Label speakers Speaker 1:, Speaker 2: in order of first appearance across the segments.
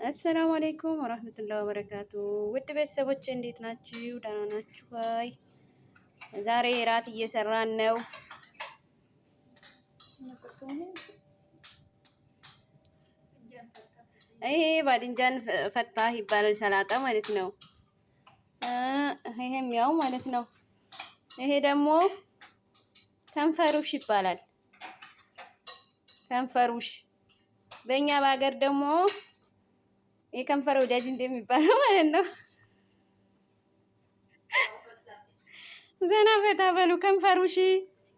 Speaker 1: አሰላሙ አለይኩም ወራህመቱላሂ ወበረካቱ። ውድ ቤተሰቦች እንዴት ናችሁ? ደህና ናችሁ ወይ? ዛሬ እራት እየሰራን ነው። ይሄ ባድንጃን ፈታህ ይባላል፣ ሰላጣ ማለት ነው። ይሄም ያው ማለት ነው። ይሄ ደግሞ ከንፈሩሽ ይባላል። ከንፈሩሽ በእኛ በሀገር ደግሞ የከንፈር ወዳጅ እንደሚባለው ማለት ነው። ዘና ፈታ በሉ። ከንፈሩሽ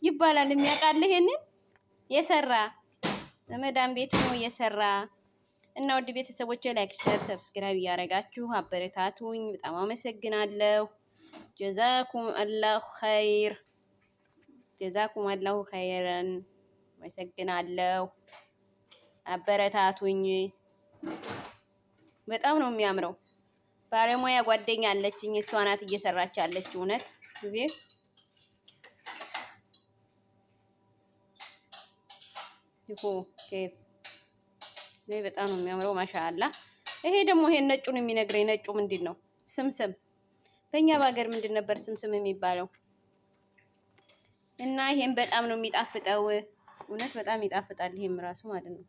Speaker 1: ይባላል። የሚያውቃል ይሄንን የሰራ በመዳም ቤት ነው የሰራ እና ውድ ቤተሰቦቼ ላይክ፣ ሼር፣ ሰብስክራይብ እያደረጋችሁ አበረታቱኝ። በጣም አመሰግናለሁ። ጀዛኩም አላሁ ኸይር፣ ጀዛኩም አላሁ ኸይረን። አመሰግናለሁ። አበረታቱኝ። በጣም ነው የሚያምረው። ባለሙያ ጓደኛ አለችኝ፣ እሷ ናት እየሰራች ያለች። እውነት ጊዜ በጣም ነው የሚያምረው። ማሻአላ። ይሄ ደግሞ ይሄን ነጩን የሚነግረኝ ነጩ ምንድን ነው? ስምስም። በእኛ በሀገር ምንድን ነበር ስምስም የሚባለው? እና ይሄም በጣም ነው የሚጣፍጠው። እውነት በጣም ይጣፍጣል። ይሄም ራሱ ማለት ነው።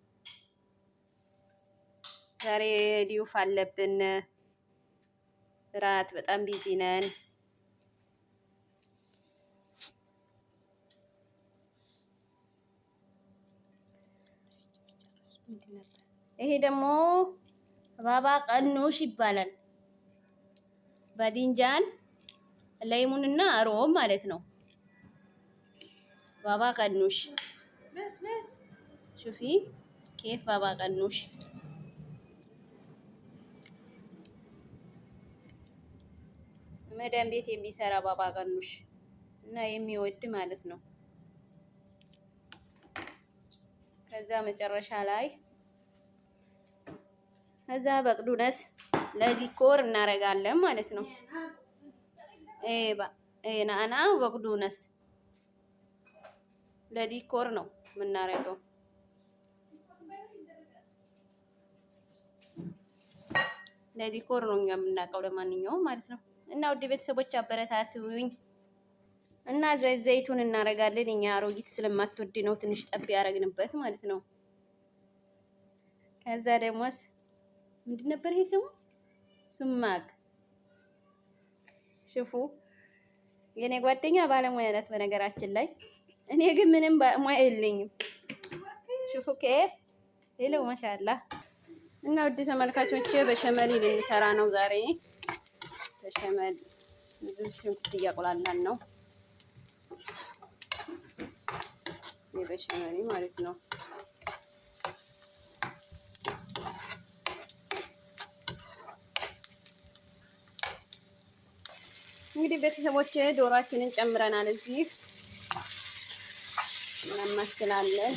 Speaker 1: ዛሬ ዲዩፍ አለብን እራት፣ በጣም ቢዚ ነን። ይሄ ደግሞ ባባ ቀኑሽ ይባላል። ባዲንጃን ለይሙንና ሮም ማለት ነው። ባባ ቀኑሽ ሹፊ ኬፍ ባባ ቀኑሽ። መዳም ቤት የሚሰራ ባባ ቀኑሽ እና የሚወድ ማለት ነው። ከዛ መጨረሻ ላይ ከዛ በቅዱነስ ለዲኮር እናደርጋለን ማለት ነው። ናና በቅዱነስ ለዲኮር ነው የምናደርገው። ለዲኮር ነው እኛ የምናውቀው ለማንኛውም ማለት ነው። እና ውድ ቤተሰቦች አበረታቱኝ። እና ዘይቱን እናደርጋለን። እኛ አሮጊት ስለማትወድ ነው ትንሽ ጠብ ያደረግንበት ማለት ነው። ከዛ ደግሞስ ምንድን ነበር ይሄ ስሙ? ሱማክ ሽፉ። የኔ ጓደኛ ባለሙያ ናት በነገራችን ላይ። እኔ ግን ምንም ሙያ የለኝም። ሽፉ ከፍ ሄሎ ማሻአላ። እና ውድ ተመልካቾቼ በሸመሊ ልንሰራ ነው ዛሬ። በሸመል ብዙ ሽንኩርት እያቆላላን ነው። በሸመሊ ማለት ነው። እንግዲህ ቤተሰቦች ዶሯችንን ጨምረናል። እዚህ እናማስላለን።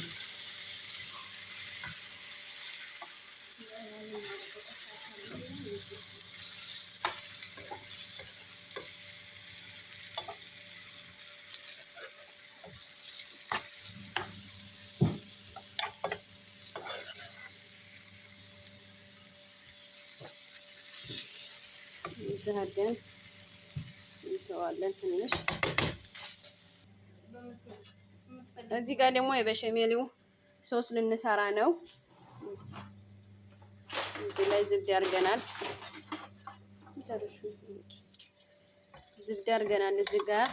Speaker 1: ይዘሃደን እንተዋለን ትንሽ። እዚህ ጋር ደግሞ የበሸሜሊው ሶስ ልንሰራ ነው። እዚህ ላይ ዝብድ አድርገናል። ዝብድ አድርገናል እዚህ ጋር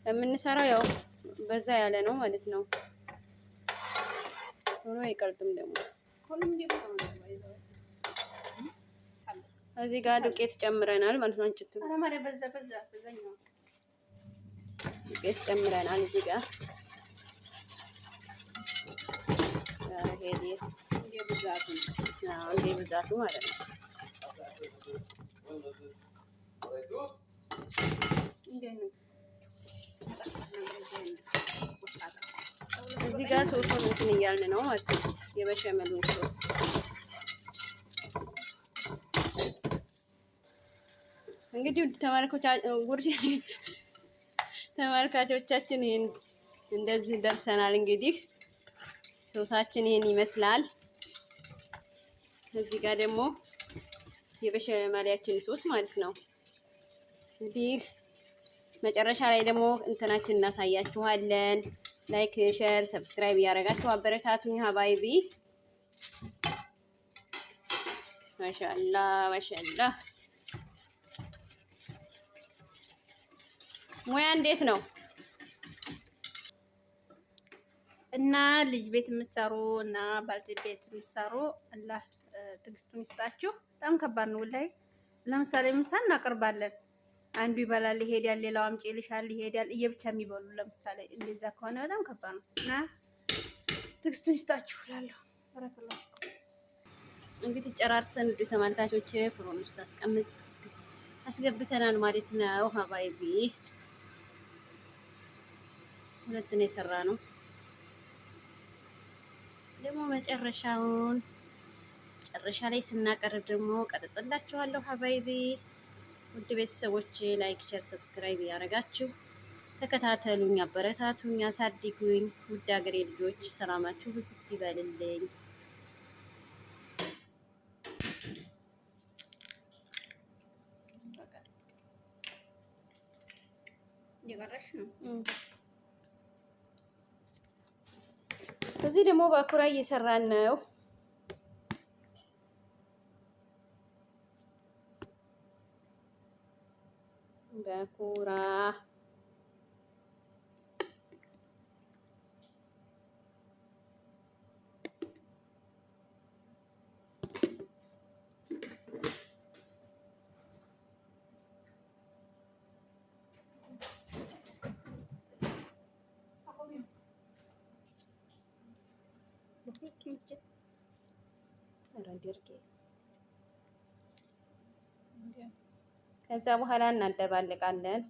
Speaker 1: የምንሰራው ያው በዛ ያለ ነው ማለት ነው። ሆኖ አይቀርጥም ደግሞ። እዚህ ጋር ዱቄት ጨምረናል ማለት ነው። እንጭት ዱቄት ጨምረናል እዚህ ጋር እንደ ብዛቱ ማለት ነው። እዚህ ጋር ሶሱን እንትን እያልን ነው ማለት ነው። የበሸመሉን ሶስ እንግዲህ ውድ ተመልካቾች ተመልካቾቻችን ይሄን እንደዚህ ደርሰናል። እንግዲህ ሶሳችን ይሄን ይመስላል። እዚህ ጋር ደግሞ የበሸመሊያችን ሶስ ማለት ነው። እንግዲህ መጨረሻ ላይ ደግሞ እንትናችን እናሳያችኋለን። ላይክ፣ ሼር፣ ሰብስክራይብ እያደረጋችሁ አበረታቱኝ ሀባይቢ። ማሻአላ ማሻአላ። ሙያ እንዴት ነው? እና ልጅ ቤት የምትሰሩ እና ባልቴት ቤት የምትሰሩ አላህ ትዕግስቱን ይስጣችሁ። በጣም ከባድ ነው ላይ ለምሳሌ ምሳ እናቀርባለን፣ አንዱ ይበላል ይሄዳል፣ ሌላው አምጪ ይልሻል ይሄዳል። እየብቻ የሚበሉ ለምሳሌ እንደዛ ከሆነ በጣም ከባድ ነው እና ትዕግስቱን ይስጣችሁ እላለሁ። በረከላሁ። እንግዲህ ጨራርሰን ውድ ተመልካቾች ፍሮን ውስጥ አስገብተናል ማለት ነው ሀባይቢ። ሁለት ነው የሰራ ነው ደግሞ መጨረሻ ላይ ስናቀርብ ደግሞ ቀርጽላችኋለሁ ሀባይቢ። ውድ ቤተሰቦች ላይክ፣ ሼር፣ ሰብስክራይብ እያደረጋችሁ ተከታተሉኝ፣ አበረታቱኝ፣ አሳድጉኝ። ውድ ሀገሬ ልጆች ሰላማችሁ ብዝት ይበልልኝ። እዚህ ደግሞ ባኩራ እየሰራን ነው። ባኩራ ከዛ በኋላ እናደባልቃለን።